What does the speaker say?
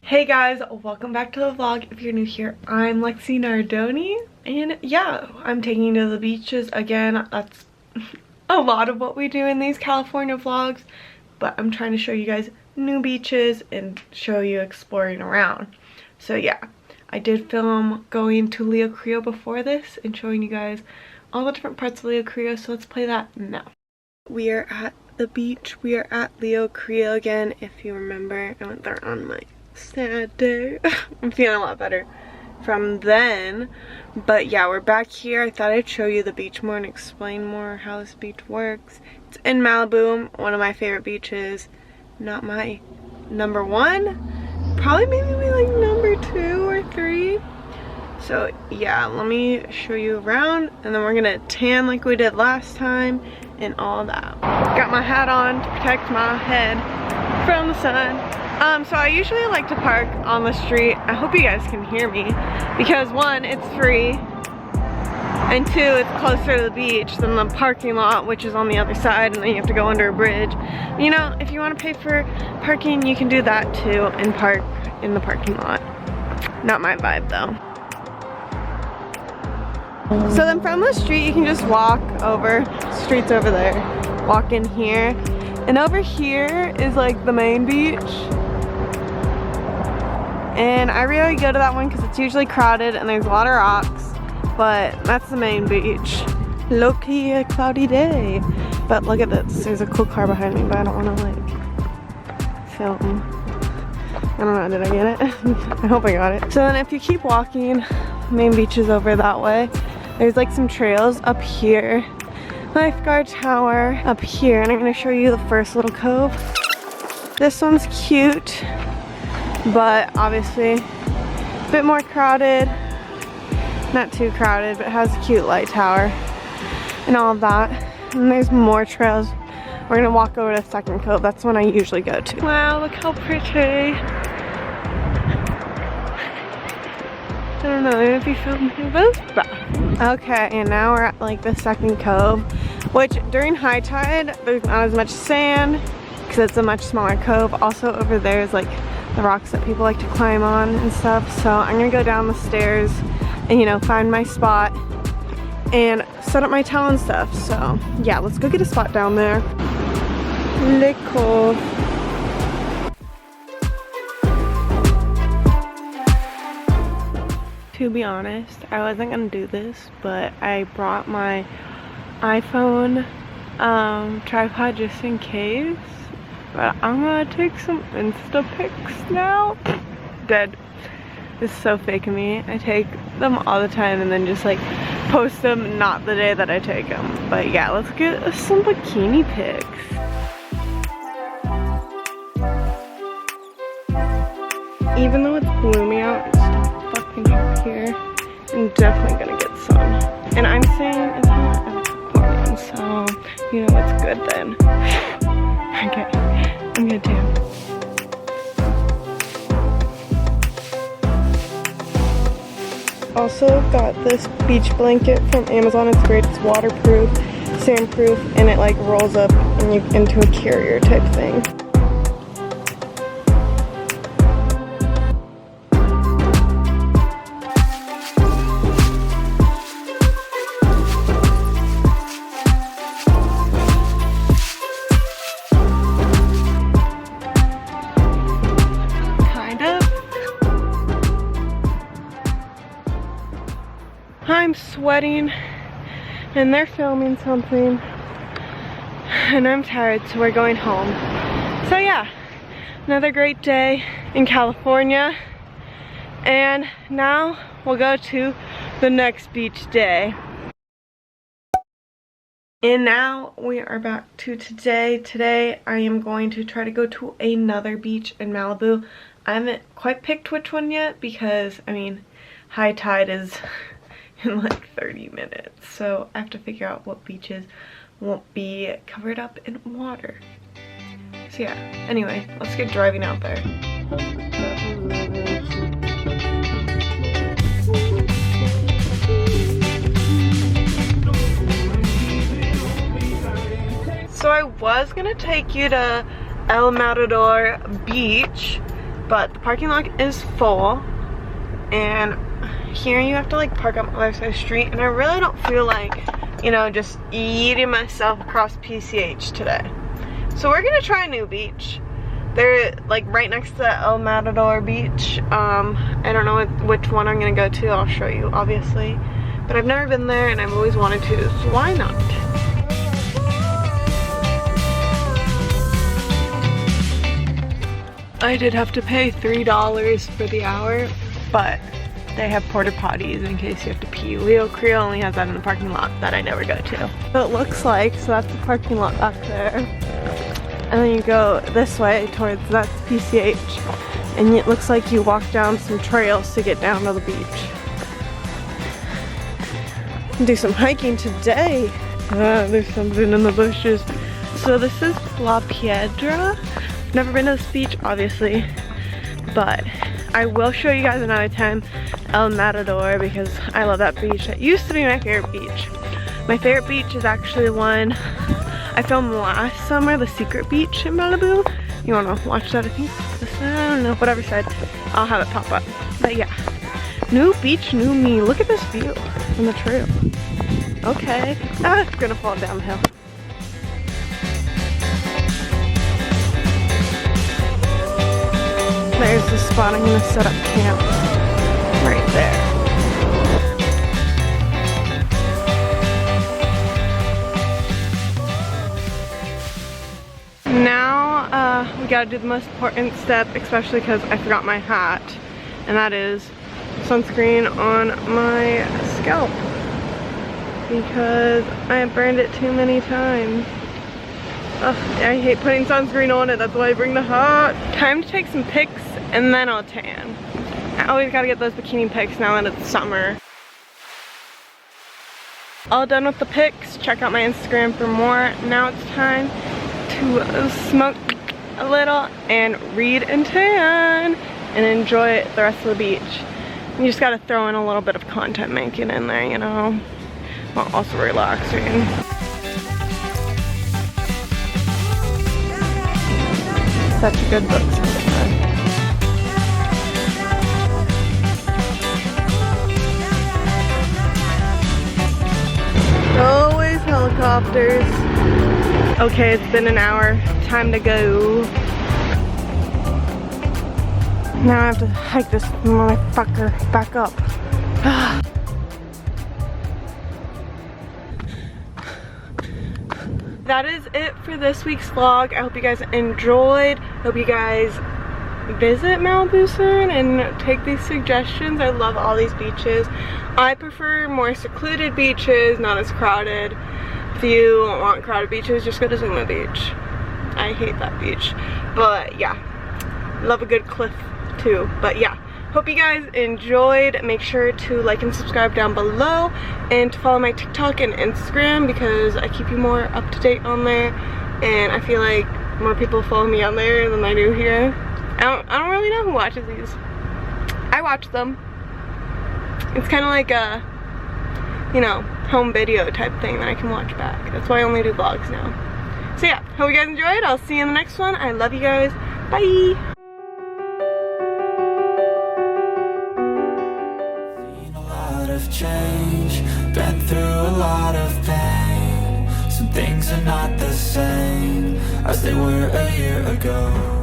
Hey guys, welcome back to the vlog. If you're new here, I'm Lexi Nardoni, and yeah, I'm taking you to the beaches again. That's a lot of what we do in these California vlogs, but I'm trying to show you guys new beaches and show you exploring around. So yeah, I did film going to Leo Crio before this and showing you guys all the different parts of Leo Crio, so let's play that now. We are at the beach. We are at Leo Crio again. If you remember, I went there on my sad day. I'm feeling a lot better from then, but yeah, we're back here. I thought I'd show you the beach more and explain more how this beach works. It's in Malibu, one of my favorite beaches. Not my number one, probably maybe like number 2 or 3. So yeah, let me show you around and then we're gonna tan like we did last time and all that. Got my hat on to protect my head from the sun. So I usually like to park on the street. I hope you guys can hear me because 1, it's free, and 2, it's closer to the beach than the parking lot, which is on the other side, and then you have to go under a bridge. You know, if you want to pay for parking, you can do that too and park in the parking lot. Not my vibe though. So then from the street you can just walk over, streets over there, walk in here, and over here is like the main beach. And I really go to that one because it's usually crowded and there's a lot of rocks, but that's the main beach. Low-key a cloudy day, but look at this, there's a cool car behind me, but I don't want to like film. I don't know, did I get it? I hope I got it. So then if you keep walking, the main beach is over that way. There's like some trails up here, lifeguard tower up here, and I'm going to show you the first little cove. This one's cute, but obviously a bit more crowded. Not too crowded, but it has a cute light tower and all of that. And there's more trails. We're gonna walk over to the second cove. That's one I usually go to. Wow, look how pretty. I don't know if you filmed me both, but okay, and now we're at like the second cove, which during high tide there's not as much sand because it's a much smaller cove. Also over there is like the rocks that people like to climb on and stuff. So I'm gonna go down the stairs and, you know, find my spot and set up my towel and stuff. So yeah, let's go get a spot down there. Le Cove. To be honest, I wasn't gonna do this, but I brought my iPhone tripod just in case. But I'm gonna take some Insta pics now. Dead. This is so fake of me. I take them all the time and then just like post them not the day that I take them. But yeah, let's get some bikini pics. Even though it's gloomy out, it's still fucking hot here. I'm definitely gonna get sun. And I'm saying it's hot and it's pouring, so you know it's good then. Okay, I'm gonna tan. Also got this beach blanket from Amazon. It's great. It's waterproof, sandproof, and it like rolls up into a carrier type thing. I'm sweating and they're filming something and I'm tired, so we're going home. So yeah, another great day in California, and now we'll go to the next beach day. And now we are back to today. Today I am going to try to go to another beach in Malibu. I haven't quite picked which one yet because, I mean, high tide is in like 30 minutes, so I have to figure out what beaches won't be covered up in water. So yeah, anyway, let's get driving out there. So I was gonna take you to El Matador Beach, but the parking lot is full, and here you have to like park on the other side of the street, and I really don't feel like, you know, just eating myself across PCH today. So we're gonna try a new beach. They're like right next to El Matador Beach. I don't know which one I'm gonna go to. I'll show you, obviously. But I've never been there and I've always wanted to, so why not? I did have to pay $3 for the hour, but they have porta potties in case you have to pee. Leo Creel only has that in the parking lot that I never go to. So it looks like, so that's the parking lot back there. And then you go this way towards, that's PCH. And it looks like you walk down some trails to get down to the beach. Do some hiking today. There's something in the bushes. So this is La Piedra. Never been to this beach, obviously, but I will show you guys another time El Matador because I love that beach. It used to be my favorite beach. My favorite beach is actually one I filmed last summer, the Secret Beach in Malibu. You wanna watch that? I think this, I don't know, whatever side, I'll have it pop up. But yeah, new beach, new me. Look at this view from the trail. Okay, it's gonna fall downhill. There's the spot I'm gonna set up camp right there. Now we gotta do the most important step, especially because I forgot my hat, and that is sunscreen on my scalp because I burned it too many times. Ugh, I hate putting sunscreen on it, that's why I bring the hat. Time to take some pics and then I'll tan. I always gotta get those bikini pics now that it's summer. All done with the pics. Check out my Instagram for more. Now it's time to smoke a little and read and tan and enjoy the rest of the beach. You just gotta throw in a little bit of content making in there, you know, while also relaxing. Such a good book so far. Always helicopters. Okay, it's been an hour. Time to go. Now I have to hike this motherfucker back up. That is it for this week's vlog. I hope you guys enjoyed. Hope you guys visit Malibu soon and take these suggestions. I love all these beaches. I prefer more secluded beaches, not as crowded. If you want crowded beaches, just go to Zuma Beach. I hate that beach. But yeah, love a good cliff too. But yeah, hope you guys enjoyed. Make sure to like and subscribe down below and to follow my TikTok and Instagram because I keep you more up to date on there, and I feel like more people follow me on there than I do here. I don't really know who watches these. I watch them. It's kind of like a, you know, home video type thing that I can watch back. That's why I only do vlogs now. So yeah, hope you guys enjoyed. I'll see you in the next one. I love you guys. Bye. Change, been through a lot of pain. Some things are not the same as they were a year ago.